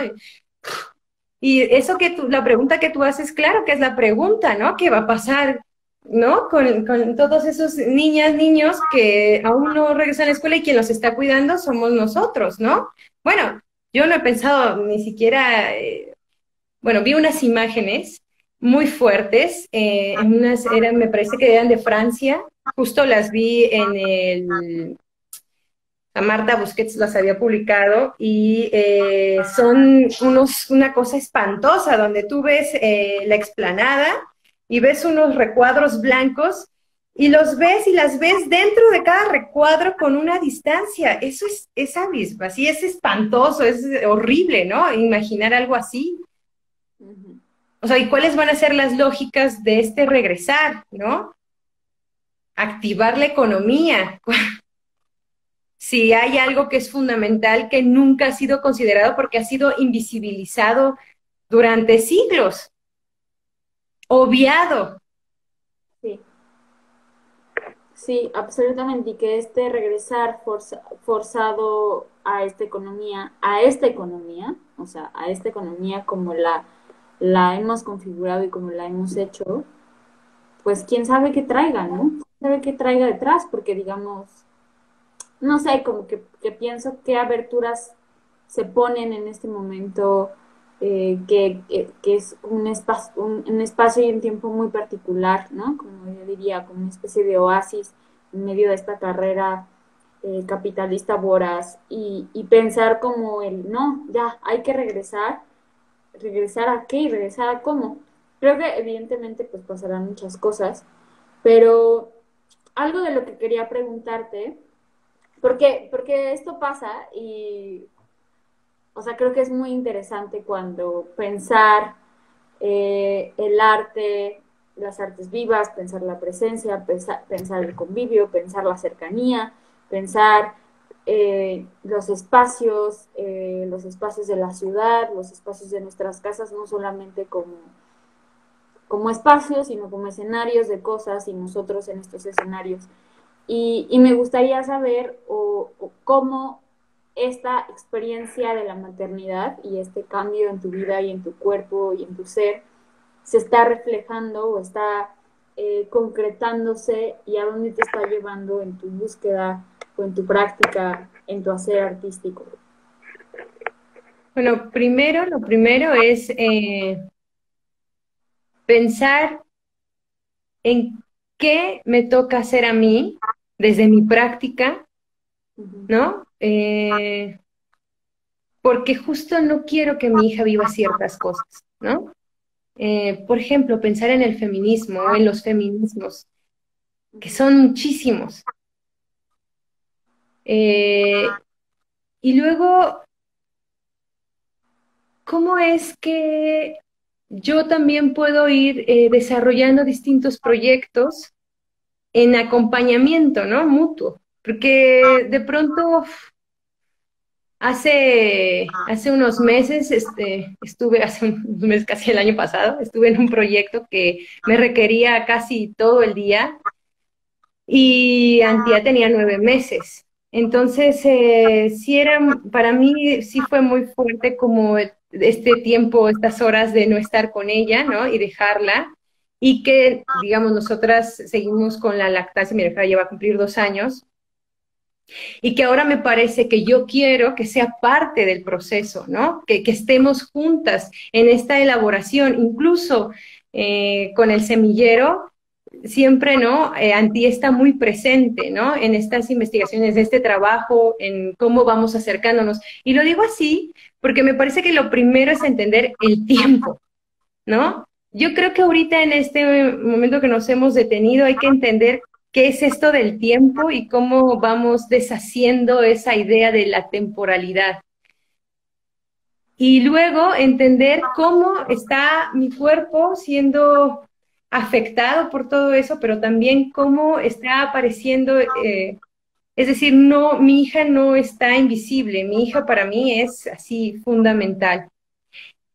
Y eso que tú, la pregunta que tú haces, claro que es la pregunta, ¿no? ¿Qué va a pasar, ¿no? Con todos esos niñas, niños que aún no regresan a la escuela y quien los está cuidando somos nosotros, ¿no? Bueno, yo no he pensado ni siquiera, bueno, vi unas imágenes muy fuertes, me parece que eran de Francia, justo las vi en a Marta Busquets las había publicado y son una cosa espantosa donde tú ves la explanada y ves unos recuadros blancos y los ves y las ves dentro de cada recuadro con una distancia. Eso es abismo, así es espantoso, es horrible, ¿no? Imaginar algo así. ujú, O sea, ¿y cuáles van a ser las lógicas de este regresar, ¿no? Activar la economía. Si hay algo que es fundamental que nunca ha sido considerado porque ha sido invisibilizado durante siglos, obviado. sí, sí, absolutamente. Y que este regresar forzado a esta economía, o sea, a esta economía como la hemos configurado y como la hemos hecho, pues quién sabe qué traiga, ¿no? ¿Quién sabe qué traiga detrás? Porque digamos, no sé, como que pienso qué aberturas se ponen en este momento, que es un espacio y un tiempo muy particular, ¿no? Como yo diría, como una especie de oasis en medio de esta carrera capitalista voraz y pensar como no, ya, hay que regresar a qué y regresar a cómo. Creo que evidentemente pues pasarán muchas cosas, pero algo de lo que quería preguntarte, porque esto pasa y, o sea, creo que es muy interesante cuando pensar el arte, las artes vivas, pensar la presencia, pensar el convivio, pensar la cercanía, pensar los espacios de la ciudad, los espacios de nuestras casas, no solamente como espacios, sino como escenarios de cosas y nosotros en estos escenarios. Y me gustaría saber o cómo esta experiencia de la maternidad y este cambio en tu vida y en tu cuerpo y en tu ser se está reflejando o está concretándose y a dónde te está llevando en tu búsqueda o en tu práctica, en tu hacer artístico. Bueno, primero, lo primero es pensar en qué me toca hacer a mí desde mi práctica, Uh -huh. ¿no? Porque justo no quiero que mi hija viva ciertas cosas, ¿no? Por ejemplo, pensar en el feminismo o en los feminismos, Uh que -huh. son muchísimos. Eh, y luego, ¿cómo es que yo también puedo ir desarrollando distintos proyectos en acompañamiento, ¿no? Mutuo. Porque de pronto, hace unos meses, hace un mes, casi el año pasado, estuve en un proyecto que me requería casi todo el día y Antía tenía 9 meses. Entonces, sí era, para mí sí fue muy fuerte como este tiempo, estas horas de no estar con ella, ¿no? Y dejarla. Y que, digamos, nosotras seguimos con la lactancia, mi hija lleva a cumplir 2 años, y que ahora me parece que yo quiero que sea parte del proceso, ¿no? Que estemos juntas en esta elaboración, incluso con el semillero, siempre, ¿no? Antía está muy presente, ¿no? En estas investigaciones, en este trabajo, en cómo vamos acercándonos. Y lo digo así porque me parece que lo primero es entender el tiempo, ¿no? Yo creo que ahorita en este momento que nos hemos detenido hay que entender qué es esto del tiempo y cómo vamos deshaciendo esa idea de la temporalidad. Y luego entender cómo está mi cuerpo siendo afectado por todo eso, pero también cómo está apareciendo, es decir, no, mi hija no está invisible, mi hija para mí es así fundamental.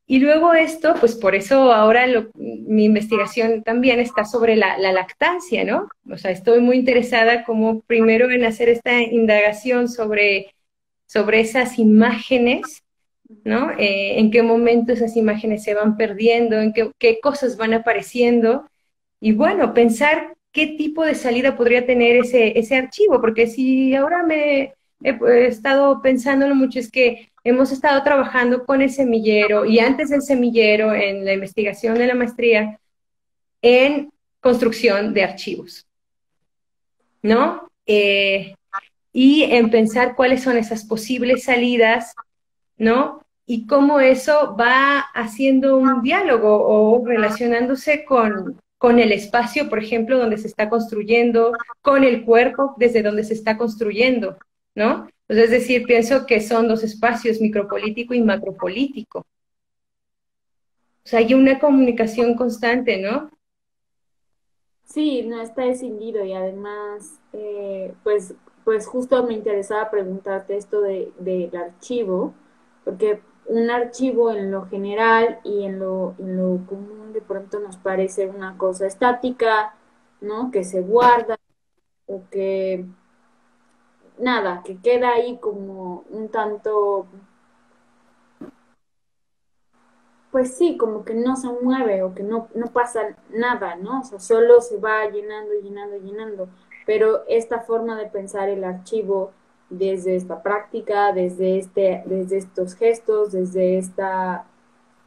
Y luego esto, pues por eso ahora mi investigación también está sobre la lactancia, ¿no? O sea, estoy muy interesada como primero en hacer esta indagación sobre esas imágenes, ¿no? En qué momento esas imágenes se van perdiendo, en qué cosas van apareciendo, y bueno, pensar qué tipo de salida podría tener ese archivo, porque si ahora he estado pensándolo mucho, es que hemos estado trabajando con el semillero y antes del semillero en la investigación de la maestría en construcción de archivos, ¿no? Y en pensar cuáles son esas posibles salidas, ¿no? Y cómo eso va haciendo un diálogo o relacionándose con el espacio, por ejemplo, donde se está construyendo, con el cuerpo desde donde se está construyendo, ¿no? Entonces, es decir, pienso que son dos espacios, micropolítico y macropolítico. O sea, hay una comunicación constante, ¿no? Sí, no está escindido y además, pues justo me interesaba preguntarte esto del archivo, porque un archivo en lo general y en lo común de pronto nos parece una cosa estática, ¿no? Que se guarda o que nada, que queda ahí como un tanto, pues sí, como que no se mueve o que no pasa nada, ¿no? O sea, solo se va llenando, llenando, llenando. Pero esta forma de pensar el archivo desde esta práctica, desde estos gestos, desde esta,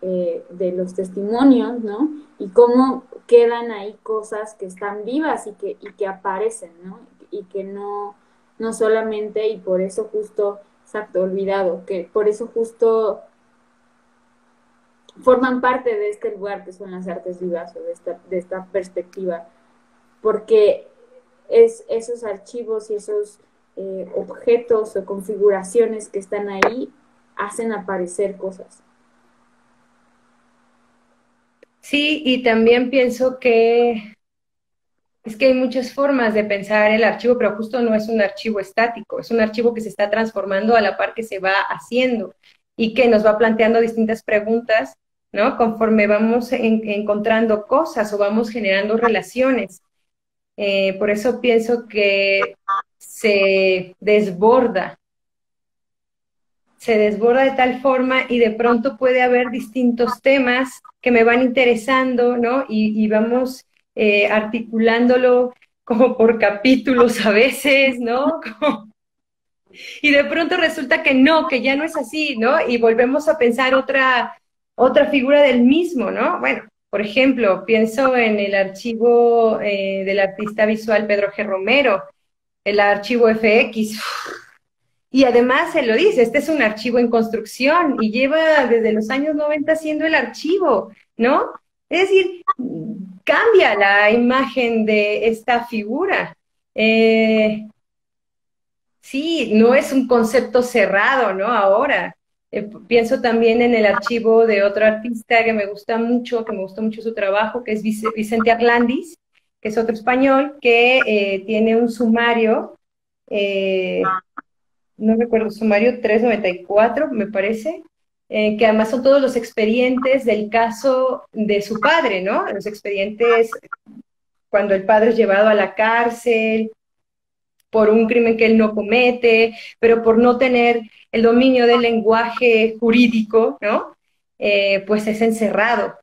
de los testimonios, ¿no? Y cómo quedan ahí cosas que están vivas y que aparecen, ¿no? Y que no solamente, y por eso justo, exacto, olvidado, que por eso justo forman parte de este lugar que son las artes vivas o de esta perspectiva, porque es esos archivos y esos objetos o configuraciones que están ahí hacen aparecer cosas. Sí, y también pienso que es que hay muchas formas de pensar el archivo, pero justo no es un archivo estático, es un archivo que se está transformando a la par que se va haciendo y que nos va planteando distintas preguntas, ¿no? Conforme vamos encontrando cosas o vamos generando relaciones. Por eso pienso que se desborda de tal forma y de pronto puede haber distintos temas que me van interesando, ¿no? Y vamos articulándolo como por capítulos a veces, ¿no? Y de pronto resulta que no, que ya no es así, ¿no? Y volvemos a pensar otra figura del mismo, ¿no? Bueno, por ejemplo, pienso en el archivo del artista visual Pedro G. Romero, el archivo FX. Y además se lo dice, este es un archivo en construcción y lleva desde los años 90 siendo el archivo, ¿no? Es decir, cambia la imagen de esta figura. Sí, no es un concepto cerrado, ¿no? Ahora. Pienso también en el archivo de otro artista que me gusta mucho, que me gustó mucho su trabajo, que es Vicente Arlandis, que es otro español, que tiene un sumario no recuerdo, sumario 394, me parece, que además son todos los expedientes del caso de su padre, ¿no? Los expedientes cuando el padre es llevado a la cárcel por un crimen que él no comete, pero por no tener el dominio del lenguaje jurídico, ¿no? Pues es encerrado.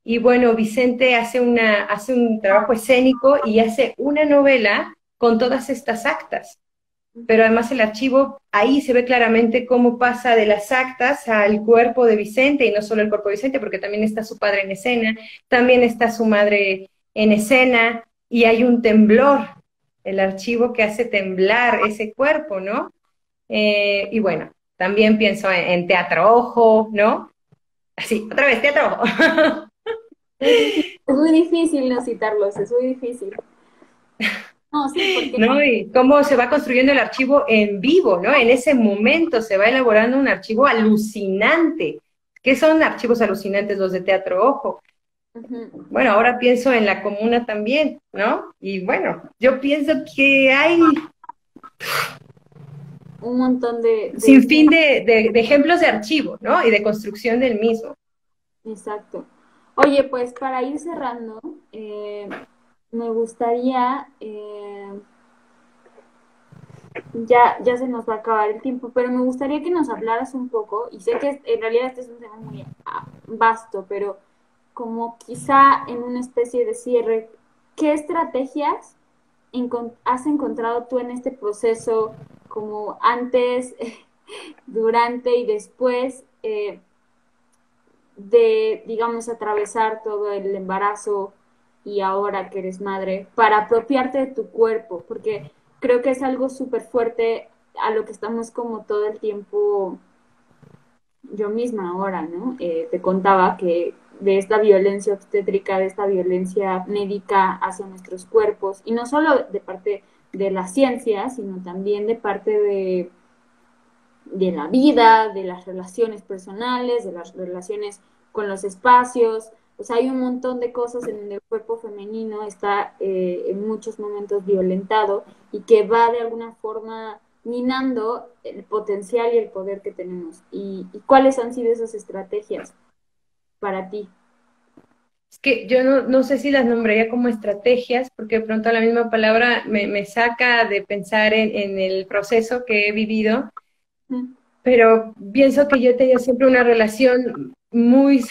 Y bueno, Vicente hace un trabajo escénico y hace una novela con todas estas actas, pero además el archivo, ahí se ve claramente cómo pasa de las actas al cuerpo de Vicente, y no solo el cuerpo de Vicente, porque también está su padre en escena, también está su madre en escena, y hay un temblor, el archivo que hace temblar ese cuerpo, ¿no? Y bueno, también pienso en Teatro Ojo, ¿no? Así, otra vez, Teatro Ojo. Es muy difícil no citarlos, es muy difícil. No, sí, porque ¿No? Y cómo se va construyendo el archivo en vivo, ¿no? En ese momento se va elaborando un archivo alucinante. ¿Qué son archivos alucinantes los de Teatro Ojo? ujú, Bueno, ahora pienso en la comuna también, ¿no? Y bueno, yo pienso que hay un montón sin fin de ejemplos de archivo, ¿no? Y de construcción del mismo. exacto. Oye, pues para ir cerrando, me gustaría, ya se nos va a acabar el tiempo, pero me gustaría que nos hablaras un poco, y sé que en realidad este es un tema muy vasto, pero como quizá en una especie de cierre, ¿qué estrategias has encontrado tú en este proceso, como antes, durante y después de, digamos, atravesar todo el embarazo y ahora que eres madre, para apropiarte de tu cuerpo? Porque creo que es algo súper fuerte a lo que estamos como todo el tiempo, yo misma ahora, ¿no? Te contaba que de esta violencia obstétrica, de esta violencia médica hacia nuestros cuerpos, y no solo de parte de la ciencia, sino también de parte de la vida, de las relaciones personales, de las relaciones con los espacios. O sea, hay un montón de cosas en donde el cuerpo femenino está en muchos momentos violentado y que va de alguna forma minando el potencial y el poder que tenemos. ¿Y cuáles han sido esas estrategias para ti? Es que yo no sé si las nombraría como estrategias, porque de pronto la misma palabra me saca de pensar en el proceso que he vivido, Mm. pero pienso que yo he tenido siempre una relación muy,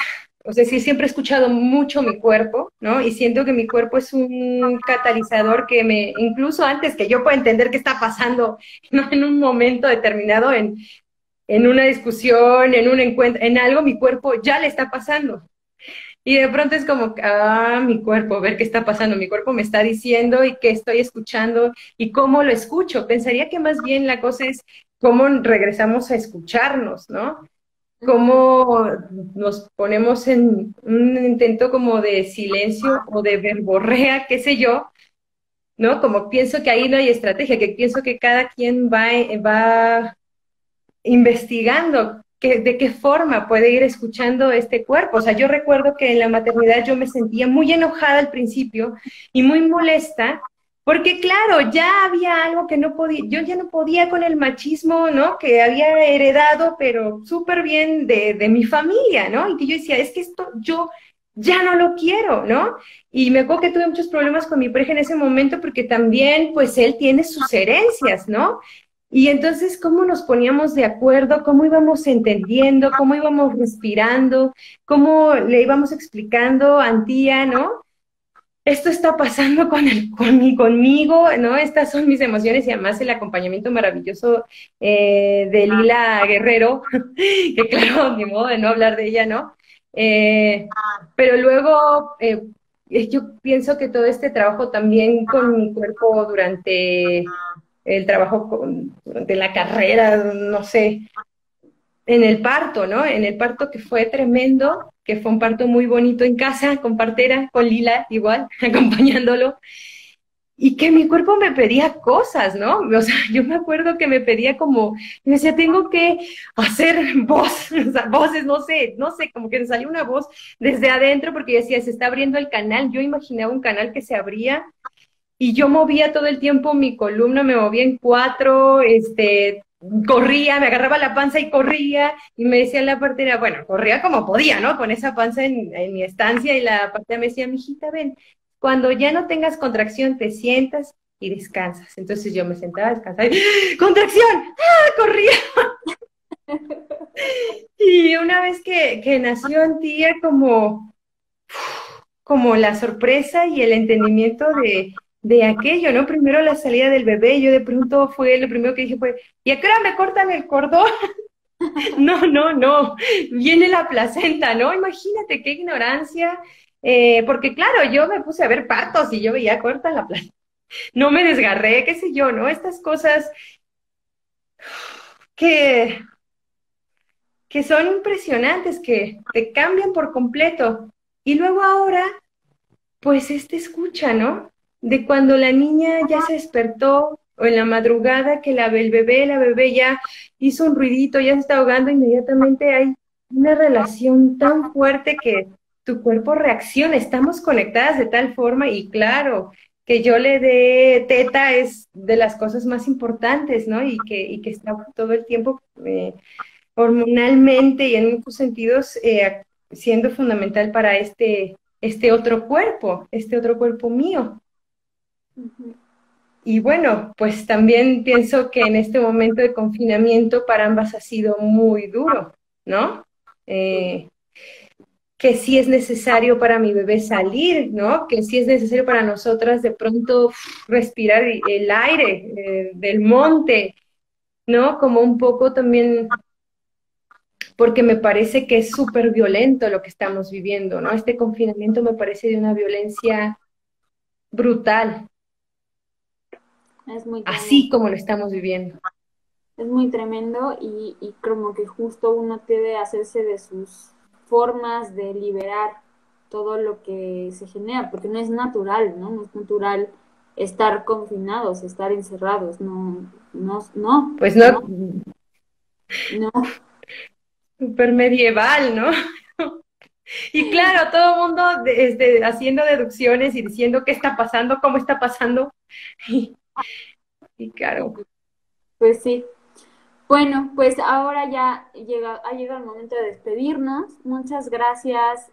o sea, sí, siempre he escuchado mucho mi cuerpo, ¿no? Y siento que mi cuerpo es un catalizador que incluso antes que yo pueda entender qué está pasando, ¿no? En un momento determinado, en una discusión, en un encuentro, en algo, mi cuerpo ya le está pasando. Y de pronto es como, mi cuerpo, ver qué está pasando, mi cuerpo me está diciendo y qué estoy escuchando y cómo lo escucho. Pensaría que más bien la cosa es cómo regresamos a escucharnos, ¿no? Ujú. Cómo nos ponemos en un intento como de silencio o de verborrea, qué sé yo, ¿no? Como pienso que ahí no hay estrategia, que pienso que cada quien va investigando de qué forma puede ir escuchando este cuerpo. O sea, yo recuerdo que en la maternidad yo me sentía muy enojada al principio y muy molesta, porque claro, ya había algo que no podía, yo ya no podía con el machismo, ¿no? Que había heredado, pero súper bien de mi familia, ¿no? Y que yo decía, es que esto yo ya no lo quiero, ¿no? Y me acuerdo que tuve muchos problemas con mi pareja en ese momento porque también, pues, él tiene sus herencias, ¿no? Y entonces, ¿cómo nos poníamos de acuerdo? ¿Cómo íbamos entendiendo? ¿Cómo íbamos respirando? ¿Cómo le íbamos explicando a Antía, ¿no? Esto está pasando conmigo, ¿no? Estas son mis emociones y además el acompañamiento maravilloso de Lila Guerrero, que claro, ni modo de no hablar de ella, ¿no? Eh, pero luego yo pienso que todo este trabajo también con mi cuerpo durante el trabajo de la carrera, no sé, en el parto, ¿no? En el parto que fue tremendo, que fue un parto muy bonito en casa, con partera, con Lila igual, acompañándolo, y que mi cuerpo me pedía cosas, ¿no? O sea, yo me acuerdo que me pedía como, me decía, tengo que hacer voz, o sea, voces, no sé, como que me salió una voz desde adentro porque decía, se está abriendo el canal, yo imaginaba un canal que se abría y yo movía todo el tiempo mi columna, me movía en cuatro, corría, me agarraba la panza y corría, y me decía la partera, bueno, corría como podía, ¿no? Con esa panza en mi estancia, y la partera me decía, mijita, ven, cuando ya no tengas contracción, te sientas y descansas. Entonces yo me sentaba a descansar, y, ¡contracción! ¡Ah! Corría. Y una vez que nació Antía, como la sorpresa y el entendimiento de aquello, ¿no? Primero la salida del bebé, yo de pronto fue, lo primero que dije fue, ¿y a qué hora me cortan el cordón? No, no, no, viene la placenta, ¿no? Imagínate qué ignorancia, porque claro, yo me puse a ver partos y yo veía corta la placenta, no me desgarré, qué sé yo, ¿no? Estas cosas que, que son impresionantes, que te cambian por completo. Y luego ahora pues escucha, ¿no? De cuando la niña ya se despertó o en la madrugada que la bebé ya hizo un ruidito, ya se está ahogando, inmediatamente hay una relación tan fuerte que tu cuerpo reacciona, estamos conectadas de tal forma y claro, que yo le dé teta es de las cosas más importantes, ¿no? Y que está todo el tiempo hormonalmente y en muchos sentidos siendo fundamental para este otro cuerpo mío. Ujú. Y bueno, pues también pienso que en este momento de confinamiento para ambas ha sido muy duro, ¿no? Eh, que sí es necesario para mi bebé salir, ¿no? Que sí es necesario para nosotras de pronto respirar el aire del monte, ¿no? Como un poco también, porque me parece que es súper violento lo que estamos viviendo, ¿no? Este confinamiento me parece de una violencia brutal, Es muy tremendo. así como lo estamos viviendo. Es muy tremendo y como que justo uno debe hacerse de sus formas de liberar todo lo que se genera, porque no es natural, ¿no? No es natural estar confinados, estar encerrados, no, no, no, Pues no, no, no. súper medieval, ¿no? Y claro, todo el mundo haciendo deducciones y diciendo qué está pasando, cómo está pasando. Y, y claro, Pues sí. Bueno, pues ahora ya ha llegado el momento de despedirnos. Muchas gracias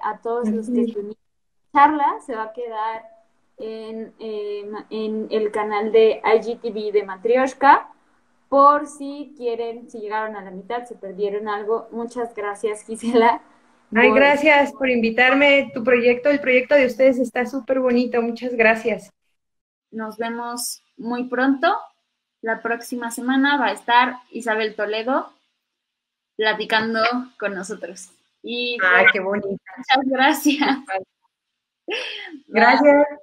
a todos los que así. estuvieron en la charla. Se va a quedar en el canal de IGTV de Matrioshka. Por si quieren, si llegaron a la mitad, se perdieron algo. Muchas gracias, Gisela, Ay, por... gracias por invitarme. Tu proyecto, el proyecto de ustedes está súper bonito. Muchas gracias. Nos vemos muy pronto. La próxima semana va a estar Isabel Toledo platicando con nosotros. Y Ay, pues qué bonito. muchas gracias. Bye. Gracias.